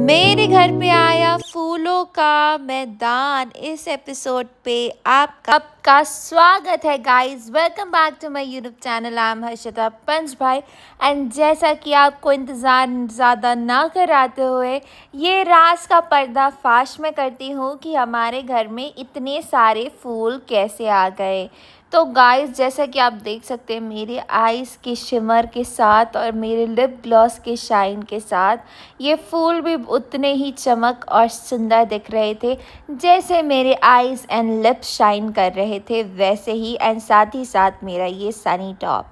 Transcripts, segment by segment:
मेरे घर पे आया फूलों का मैदान। इस एपिसोड पे आपका स्वागत है guys. Welcome back to my YouTube channel. I am Harshita Panchbhai. And जैसा कि आपको इंतज़ार ज़्यादा ना कराते हुए ये राज का पर्दाफाश मैं करती हूँ कि हमारे घर में इतने सारे फूल कैसे आ गए। तो गाइस, जैसा कि आप देख सकते हैं मेरे आईज़ के शिमर के साथ और मेरे लिप ग्लॉस के शाइन के साथ ये फूल भी उतने ही चमक और सुंदर दिख रहे थे जैसे मेरे आईज़ एंड लिप्स शाइन कर रहे थे वैसे ही। एंड साथ ही साथ मेरा ये सनी टॉप।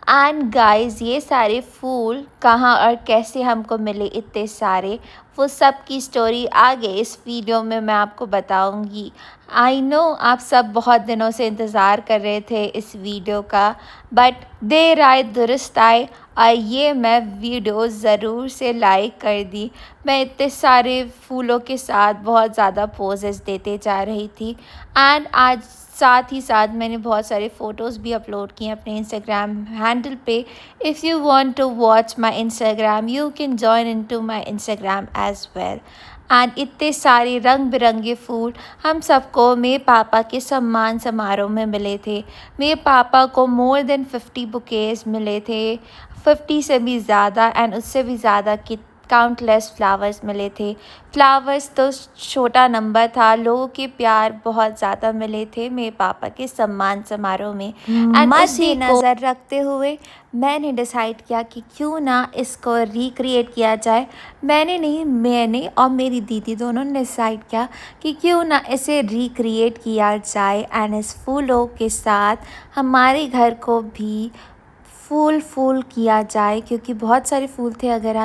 एंड गाइस, ये सारे फूल कहाँ और कैसे हमको मिले इतने सारे, वो सब की स्टोरी आगे इस वीडियो में मैं आपको बताऊंगी। आई नो आप सब बहुत दिनों से इंतज़ार कर रहे थे इस वीडियो का, बट देर आए दुरुस्त आए और ये मैं वीडियो ज़रूर से लाइक कर दी। मैं इतने सारे फूलों के साथ बहुत ज़्यादा पोजेस देते जा रही थी। एंड आज साथ ही साथ मैंने बहुत सारे फ़ोटोज़ भी अपलोड किए अपने इंस्टाग्राम हैंडल पे। If you want to watch my Instagram you can join into my Instagram as well. And इतने सारे रंग बिरंगे फूल हम सबको मेरे पापा के सम्मान समारोह में मिले थे। मेरे पापा को मोर देन 50 बुकेज़ मिले थे, 50 से भी ज़्यादा एंड उससे भी ज़्यादा कि काउंटलेस फ्लावर्स मिले थे। फ्लावर्स तो छोटा नंबर था, लोगों के प्यार बहुत ज़्यादा मिले थे मेरे पापा के सम्मान समारोह में। एंड उसी नज़र रखते हुए मैंने डिसाइड किया कि क्यों ना इसको रिक्रिएट किया जाए। मैंने और मेरी दीदी दोनों ने डिसाइड किया कि क्यों ना इसे रिक्रिएट किया जाए एंड इस फूलों के साथ हमारे घर को भी फूल किया जाए, क्योंकि बहुत सारे फूल थे। अगर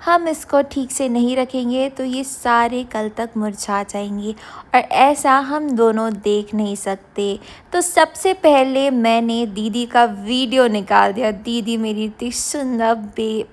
हम इसको ठीक से नहीं रखेंगे तो ये सारे कल तक मुरझा जाएंगे और ऐसा हम दोनों देख नहीं सकते। तो सबसे पहले मैंने दीदी का वीडियो निकाल दिया। दीदी मेरी इतनी सुंदर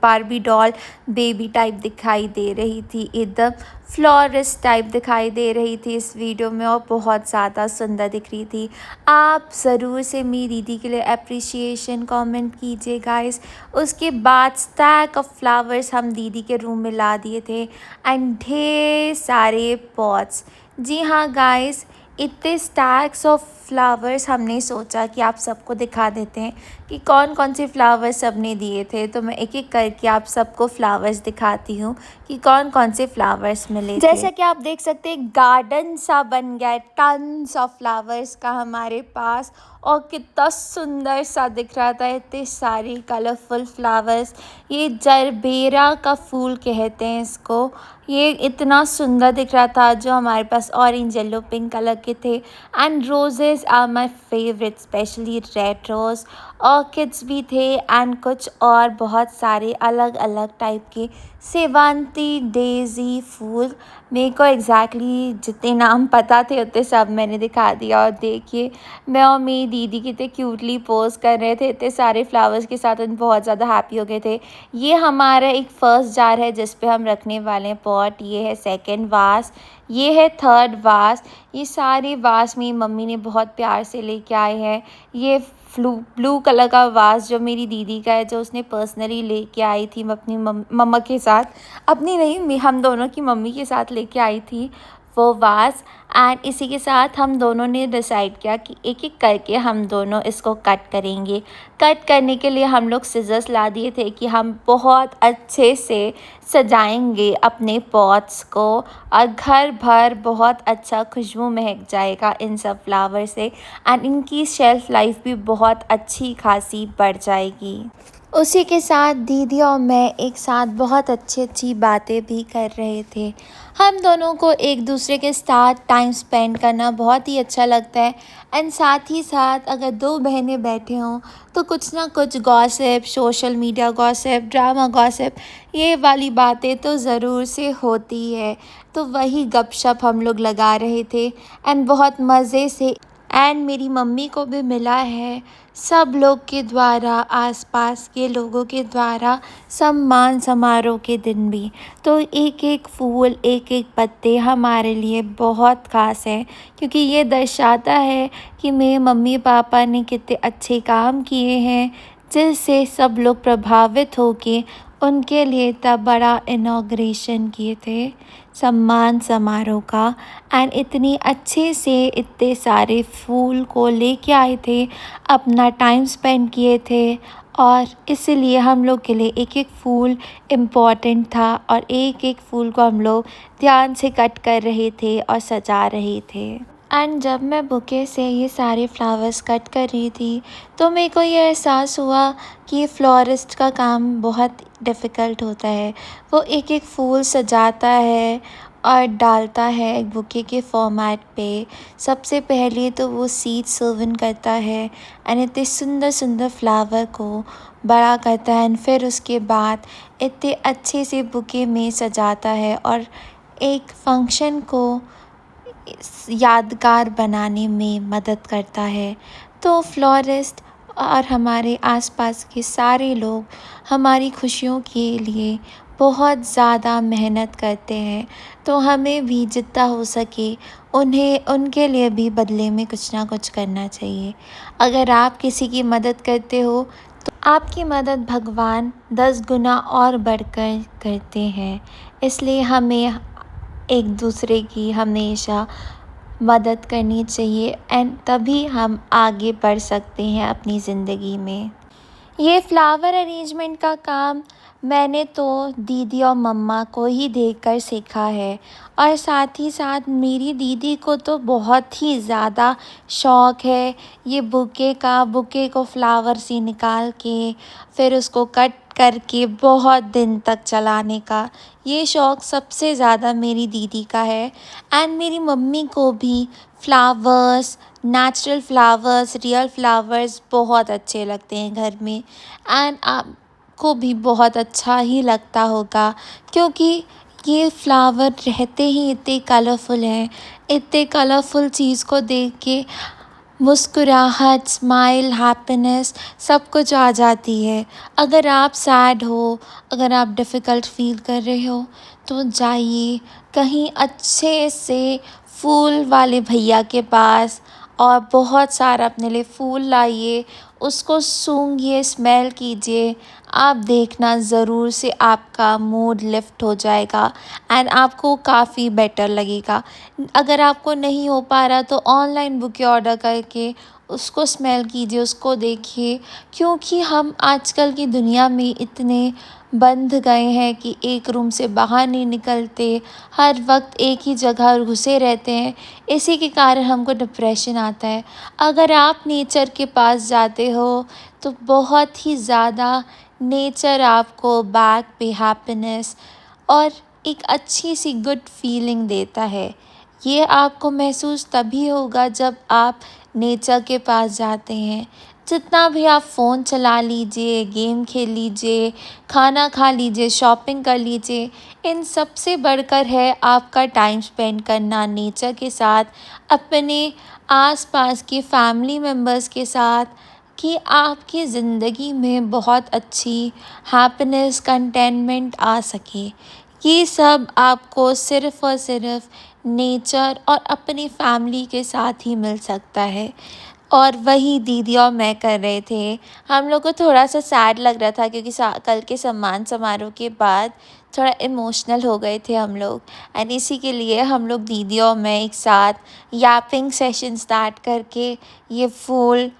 बार्बी डॉल बेबी टाइप दिखाई दे रही थी, एकदम फ्लोरिस्ट टाइप दिखाई दे रही थी इस वीडियो में और बहुत ज़्यादा सुंदर दिख रही थी। आप ज़रूर से मेरी दीदी के लिए अप्रिसिएशन कमेंट कीजिए गाइस। उसके बाद स्टैक ऑफ फ्लावर्स हम दीदी के रूम में ला दिए थे एंड ढेर सारे पॉट्स। जी हाँ गाइस, इतने स्टैक्स ऑफ फ्लावर्स हमने सोचा कि आप सबको दिखा देते हैं कि कौन कौन से फ्लावर्स सबने दिए थे। तो मैं एक एक करके आप सबको फ्लावर्स दिखाती हूँ कि कौन कौन से फ्लावर्स मिले थे। जैसा कि आप देख सकते हैं गार्डन सा बन गया है, टन्स ऑफ फ्लावर्स का हमारे पास, और कितना सुंदर सा दिख रहा था। इतने सारे कलरफुल फ्लावर्स, ये जरबेरा का फूल कहते हैं इसको। ये इतना सुंदर दिख रहा था, जो हमारे पास ऑरेंज येलो पिंक कलर के थे। And roses are my favourite, specially red rose. Orchids भी थे एंड कुछ और बहुत सारे अलग अलग टाइप के सेवंती, डेज़ी फूल। मेरे को एग्जैक्टली जितने नाम पता थे उतने सब मैंने दिखा दिया। और देखिए मैं और मेरी दीदी कितने क्यूटली पोज कर रहे थे इतने सारे फ्लावर्स के साथ, उन बहुत ज़्यादा हैप्पी हो गए थे। ये हमारा एक फर्स्ट जार है जिस पे हम रखने वाले हैं पॉट। ये है सेकंड वास, ये है थर्ड वास। ये सारे वास मेरी मम्मी ने बहुत प्यार से लेके आए हैं। ये ब्लू कलर का वास जो मेरी दीदी का है, जो उसने पर्सनली लेके आई थी अपनी मम्मा के साथ, अपनी नहीं हम दोनों की मम्मी के साथ लेके आई थी वो वास। एंड इसी के साथ हम दोनों ने डिसाइड किया कि एक एक करके हम दोनों इसको कट करेंगे। कट करने के लिए हम लोग सिजर्स ला दिए थे कि हम बहुत अच्छे से सजाएंगे अपने पॉट्स को और घर भर बहुत अच्छा खुशबू महक जाएगा इन सब फ्लावर से। एंड इनकी शेल्फ़ लाइफ भी बहुत अच्छी खासी बढ़ जाएगी। उसी के साथ दीदी और मैं एक साथ बहुत अच्छी बातें भी कर रहे थे। हम दोनों को एक दूसरे के साथ टाइम स्पेंड करना बहुत ही अच्छा लगता है। एंड साथ ही साथ अगर दो बहनें बैठे हों तो कुछ ना कुछ gossip, social media gossip, drama gossip, ये वाली बातें तो ज़रूर से होती है। तो वही गपशप हम लोग लगा रहे थे एंड बहुत मज़े से एंड मेरी मम्मी को भी मिला है सब लोग के द्वारा, आसपास के लोगों के द्वारा सम्मान समारोह के दिन भी। तो एक एक फूल, एक एक पत्ते हमारे लिए बहुत ख़ास है, क्योंकि ये दर्शाता है कि मेरे मम्मी पापा ने कितने अच्छे काम किए हैं, जिससे सब लोग प्रभावित होके उनके लिए इतना बड़ा इनॉग्रेशन किए थे सम्मान समारोह का। एंड इतनी अच्छे से इतने सारे फूल को लेके आए थे, अपना टाइम स्पेंड किए थे, और इसीलिए हम लोग के लिए एक एक फूल इम्पॉर्टेंट था, और एक एक फूल को हम लोग ध्यान से कट कर रहे थे और सजा रहे थे। एंड जब मैं बुके से ये सारे फ्लावर्स कट कर रही थी, तो मेरे को ये एहसास हुआ कि फ्लोरिस्ट का काम बहुत डिफ़िकल्ट होता है। वो एक एक फूल सजाता है और डालता है एक बुके के फॉर्मेट पे। सबसे पहले तो वो सीड सोवन करता है एंड इतने सुंदर सुंदर फ्लावर को बड़ा करता है, एंड फिर उसके बाद इतने अच्छे से बुके में सजाता है और एक फंक्शन को यादगार बनाने में मदद करता है। तो फ्लोरिस्ट और हमारे आसपास के सारे लोग हमारी खुशियों के लिए बहुत ज़्यादा मेहनत करते हैं, तो हमें भी जितना हो सके उन्हें उनके लिए भी बदले में कुछ ना कुछ करना चाहिए। अगर आप किसी की मदद करते हो, तो आपकी मदद भगवान 10 गुना और बढ़कर करते हैं। इसलिए हमें एक दूसरे की हमेशा मदद करनी चाहिए, एंड तभी हम आगे बढ़ सकते हैं अपनी ज़िंदगी में। ये फ्लावर अरेंजमेंट का काम मैंने तो दीदी और मम्मा को ही देखकर सीखा है, और साथ ही साथ मेरी दीदी को तो बहुत ही ज़्यादा शौक़ है ये बुके को फ्लावर से निकाल के फिर उसको कट करके बहुत दिन तक चलाने का। ये शौक़ सबसे ज़्यादा मेरी दीदी का है। एंड मेरी मम्मी को भी flowers, natural flowers, real flowers बहुत अच्छे लगते हैं घर में। एंड आपको भी बहुत अच्छा ही लगता होगा, क्योंकि ये फ्लावर रहते ही इतने कलरफुल हैं। इतने कलरफुल चीज़ को देख के मुस्कुराहट, स्माइल, हैप्पीनेस सब कुछ आ जाती है। अगर आप सैड हो, अगर आप डिफ़िकल्ट फ़ील कर रहे हो, तो जाइए कहीं अच्छे से फूल वाले भैया के पास और बहुत सारा अपने लिए फूल लाइए, उसको सूंघिए, स्मेल कीजिए। आप देखना ज़रूर से आपका मूड लिफ्ट हो जाएगा एंड आपको काफ़ी बेटर लगेगा। अगर आपको नहीं हो पा रहा, तो ऑनलाइन बुके ऑर्डर करके उसको स्मेल कीजिए, उसको देखिए, क्योंकि हम आजकल की दुनिया में इतने बंध गए हैं कि एक रूम से बाहर नहीं निकलते, हर वक्त एक ही जगह घुसे रहते हैं। इसी के कारण हमको डिप्रेशन आता है। अगर आप नेचर के पास जाते हो, तो बहुत ही ज़्यादा नेचर आपको बैक पे हैप्पीनेस और एक अच्छी सी गुड फीलिंग देता है। ये आपको महसूस तभी होगा जब आप नेचर के पास जाते हैं। जितना भी आप फ़ोन चला लीजिए, गेम खेल लीजिए, खाना खा लीजिए, शॉपिंग कर लीजिए, इन सब से बढ़कर है आपका टाइम स्पेंड करना नेचर के साथ, अपने आसपास के फैमिली मेम्बर्स के साथ, कि आपकी ज़िंदगी में बहुत अच्छी हैप्पीनेस, कंटेनमेंट आ सके। ये सब आपको सिर्फ़ और सिर्फ़ नेचर और अपनी फैमिली के साथ ही मिल सकता है। और वही दीदी और मैं कर रहे थे। हम लोग को थोड़ा सा सैड लग रहा था, क्योंकि कल के सम्मान समारोह के बाद थोड़ा इमोशनल हो गए थे हम लोग, एंड इसी के लिए हम लोग दीदी और मैं एक साथ यापिंग सेशन स्टार्ट करके ये फूल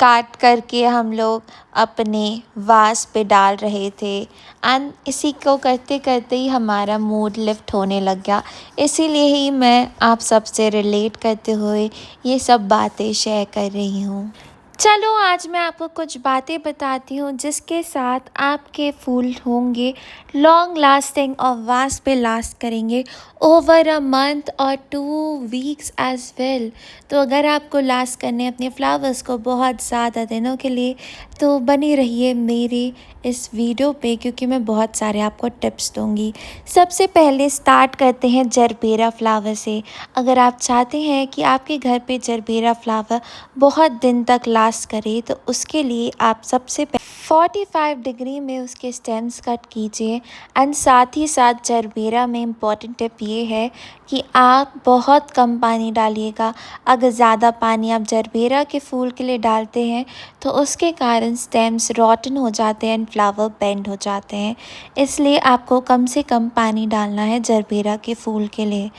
काट करके हम लोग अपने वास पे डाल रहे थे। एंड इसी को करते करते ही हमारा मूड लिफ्ट होने लग गया। इसीलिए ही मैं आप सबसे रिलेट करते हुए ये सब बातें शेयर कर रही हूँ। चलो आज मैं आपको कुछ बातें बताती हूँ जिसके साथ आपके फूल होंगे लॉन्ग लास्टिंग और वास्ट पे लास्ट करेंगे ओवर अ मंथ और 2 वीक्स एज वेल। तो अगर आपको लास्ट करने अपने फ्लावर्स को बहुत ज़्यादा दिनों के लिए, तो बनी रहिए मेरे इस वीडियो पे, क्योंकि मैं बहुत सारे आपको टिप्स दूंगी। सबसे पहले स्टार्ट करते हैं जरबेरा फ्लावर से। अगर आप चाहते हैं कि आपके घर पे जरबेरा फ्लावर बहुत दिन तक लास्ट करे, तो उसके लिए आप सबसे 45 डिग्री में उसके स्टेम्स कट कीजिए। एंड साथ ही साथ जरबेरा में इम्पॉर्टेंट टिप ये है कि आप बहुत कम पानी डालिएगा। अगर ज़्यादा पानी आप जरबेरा के फूल के लिए डालते हैं तो उसके कारण स्टेम्स रॉटन हो जाते हैं एंड फ्लावर बेंड हो जाते हैं। इसलिए आपको कम से कम पानी डालना है जरबेरा के फूल के लिए।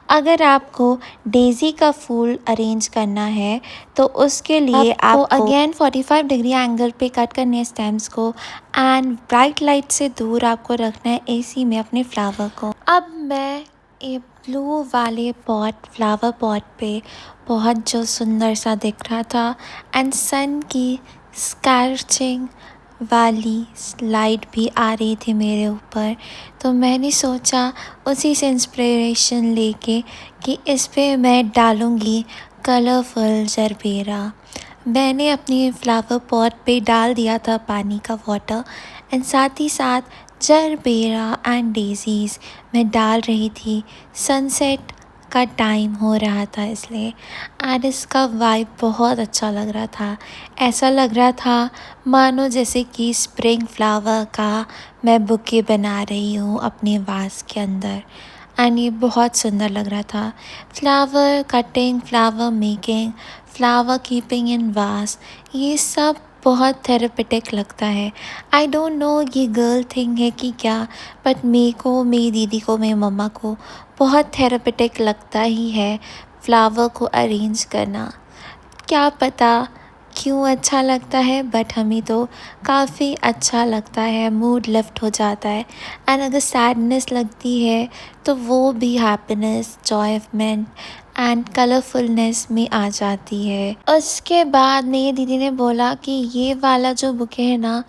अगर आपको डेज़ी का फूल अरेंज करना है तो उसके लिए आपको अगेन 45 डिग्री एंगल पे कट करने हैं स्टेम्स को एंड ब्राइट लाइट से दूर आपको रखना है एसी में अपने फ्लावर को। अब मैं ये ब्लू वाले फ्लावर पॉट पे बहुत जो सुंदर सा दिख रहा था एंड सन की स्कैर्चिंग वाली लाइट भी आ रही थी मेरे ऊपर, तो मैंने सोचा उसी से इंस्पिरेशन लेके कि इस पे मैं डालूँगी कलरफुल जरबेरा। मैंने अपनी फ्लावर पॉट पे डाल दिया था पानी का वाटर एंड साथ ही साथ जरबेरा एंड डेज़ीज़ मैं डाल रही थी। सनसेट का टाइम हो रहा था इसलिए, एंड इसका वाइब बहुत अच्छा लग रहा था। ऐसा लग रहा था मानो जैसे कि स्प्रिंग फ्लावर का मैं बुके बना रही हूँ अपने वास के अंदर, एंड ये बहुत सुंदर लग रहा था। Flower cutting, flower making, flower keeping in वास, ये सब बहुत थेरेपेटिक लगता है। आई डोंट नो ये गर्ल थिंग है कि क्या, बट मेरे को, मेरी दीदी को, मेरी मम्मा को बहुत थेरेपेटिक लगता ही है फ्लावर को अरेंज करना। क्या पता क्यों अच्छा लगता है, बट हमें तो काफ़ी अच्छा लगता है, मूड लिफ्ट हो जाता है। एंड अगर सैडनेस लगती है तो वो भी हैप्पीनेस, जॉयमेंट एंड कलरफुलनेस में आ जाती है। उसके बाद मेरी दीदी ने बोला कि ये वाला जो बुके है ना,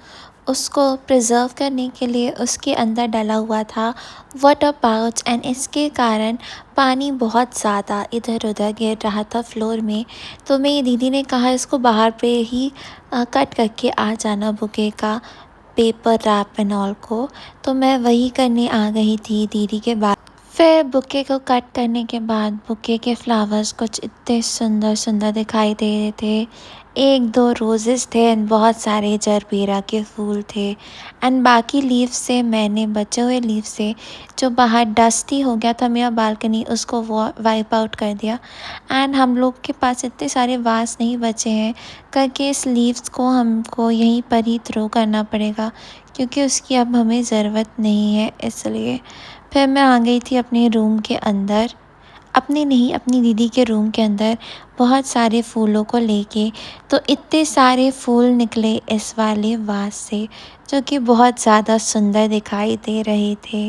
उसको प्रिज़र्व करने के लिए उसके अंदर डला हुआ था वाटर पाउच, एंड इसके कारण पानी बहुत ज़्यादा इधर उधर गिर रहा था फ्लोर में। तो मेरी दीदी ने कहा इसको बाहर पे ही कट करके आ जाना बुके का पेपर रैप एंड ऑल को। तो मैं वही करने आ गई थी दीदी के बाद। फिर बुके को कट करने के बाद बुके के फ्लावर्स कुछ इतने सुंदर सुंदर दिखाई दे रहे थे। 1-2 रोजेस थे एंड बहुत सारे जरबेरा के फूल थे, एंड बाकी लीव्स से मैंने बचे हुए लीव से जो बाहर डस्टी हो गया था मेरा बालकनी, उसको वाइप आउट कर दिया। एंड हम लोग के पास इतने सारे वास नहीं बचे हैं करके इस लीव्स को हमको यहीं पर ही थ्रो करना पड़ेगा, क्योंकि उसकी अब हमें ज़रूरत नहीं है। इसलिए फिर मैं आ गई थी अपने रूम के अंदर, अपने नहीं, अपनी दीदी के रूम के अंदर बहुत सारे फूलों को लेके। तो इतने सारे फूल निकले इस वाले वास से जो कि बहुत ज़्यादा सुंदर दिखाई दे रहे थे।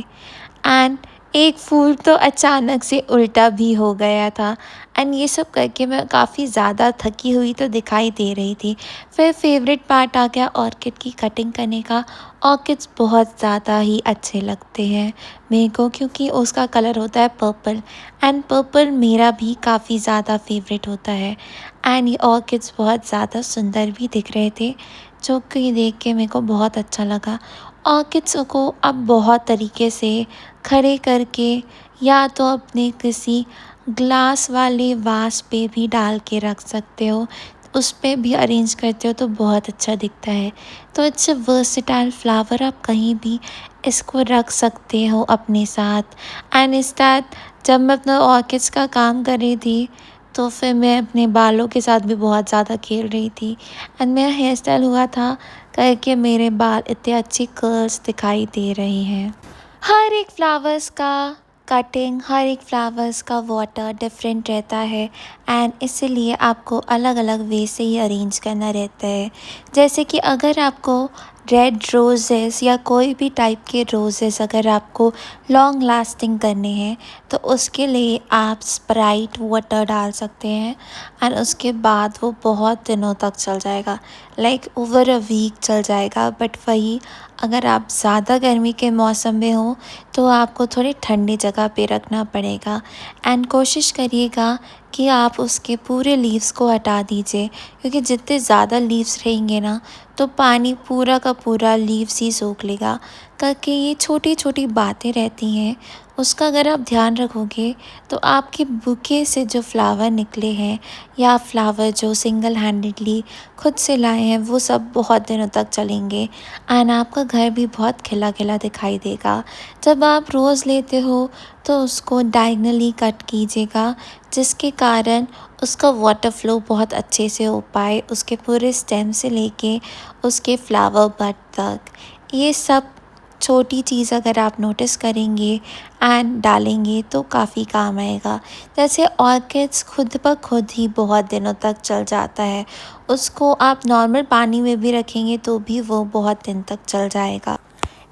एंड एक फूल तो अचानक से उल्टा भी हो गया था, एंड ये सब करके मैं काफ़ी ज़्यादा थकी हुई तो दिखाई दे रही थी। फिर फेवरेट पार्ट आ गया ऑर्किड की कटिंग करने का। ऑर्किड्स बहुत ज़्यादा ही अच्छे लगते हैं मेरे को, क्योंकि उसका कलर होता है पर्पल, एंड पर्पल मेरा भी काफ़ी ज़्यादा फेवरेट होता है। एंड ये ऑर्किड्स बहुत ज़्यादा सुंदर भी दिख रहे थे, जो कि देख के मेरे को बहुत अच्छा लगा। ऑर्किड्स को अब बहुत तरीके से खड़े करके या तो अपने किसी ग्लास वाले वास पे भी डाल के रख सकते हो, उस पे भी अरेंज करते हो तो बहुत अच्छा दिखता है। तो इट्स अ वर्सेटाइल फ्लावर, आप कहीं भी इसको रख सकते हो अपने साथ। एंड इस दैट जब मैं अपना ऑर्किड्स का काम कर रही थी तो फिर मैं अपने बालों के साथ भी बहुत ज़्यादा खेल रही थी, एंड मेरा हेयर स्टाइल हुआ था करके मेरे बाल इतने अच्छी कर्ल्स दिखाई दे रही हैं। हर एक फ्लावर्स का कटिंग, हर एक फ्लावर्स का वाटर डिफरेंट रहता है, एंड इसीलिए आपको अलग अलग वे से ही अरेंज करना रहता है। जैसे कि अगर आपको रेड रोज़ेस या कोई भी टाइप के रोज़ेस अगर आपको लॉन्ग लास्टिंग करने हैं तो उसके लिए आप स्प्राइट वाटर डाल सकते हैं एंड उसके बाद वो बहुत दिनों तक चल जाएगा, लाइक ओवर अ वीक चल जाएगा। बट वही अगर आप ज़्यादा गर्मी के मौसम में हो तो आपको थोड़ी ठंडी जगह पे रखना पड़ेगा एंड कोशिश करिएगा कि आप उसके पूरे लीव्स को हटा दीजिए, क्योंकि जितने ज़्यादा लीव्स रहेंगे ना तो पानी पूरा का पूरा लीव्स ही सोख लेगा। करके ये छोटी छोटी बातें रहती हैं, उसका अगर आप ध्यान रखोगे तो आपके बुके से जो फ्लावर निकले हैं या फ्लावर जो सिंगल हैंडेडली खुद से लाए हैं वो सब बहुत दिनों तक चलेंगे एंड आपका घर भी बहुत खिला खिला दिखाई देगा। जब आप रोज़ लेते हो तो उसको डायगनली कट कीजिएगा, जिसके कारण उसका वाटर फ्लो बहुत अच्छे से हो पाए, उसके पूरे स्टेम से लेके उसके फ्लावर बड तक। ये सब छोटी चीज़ अगर आप नोटिस करेंगे एंड डालेंगे तो काफ़ी काम आएगा। जैसे ऑर्किड्स खुद ब खुद ही बहुत दिनों तक चल जाता है, उसको आप नॉर्मल पानी में भी रखेंगे तो भी वो बहुत दिन तक चल जाएगा।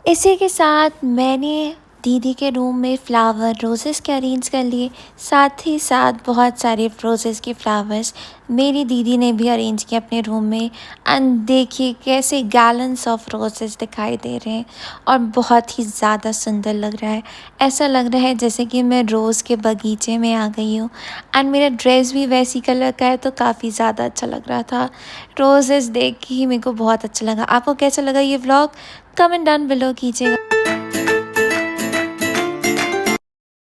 इसी के साथ मैंने दीदी के रूम में फ्लावर रोज़ेस के अरेंज कर लिए, साथ ही साथ बहुत सारे रोज़ेस के फ्लावर्स मेरी दीदी ने भी अरेंज किए अपने रूम में एंड देखिए कैसे गैलन्स ऑफ रोज़ेस दिखाई दे रहे हैं और बहुत ही ज़्यादा सुंदर लग रहा है। ऐसा लग रहा है जैसे कि मैं रोज़ के बगीचे में आ गई हूँ एंड मेरा ड्रेस भी वैसी कलर का है तो काफ़ी ज़्यादा अच्छा लग रहा था। रोज़ेस देख के ही मेरे को बहुत अच्छा लगा। आपको कैसा लगा ये व्लॉग? कमेंट डाउन बिलो कीजिएगा।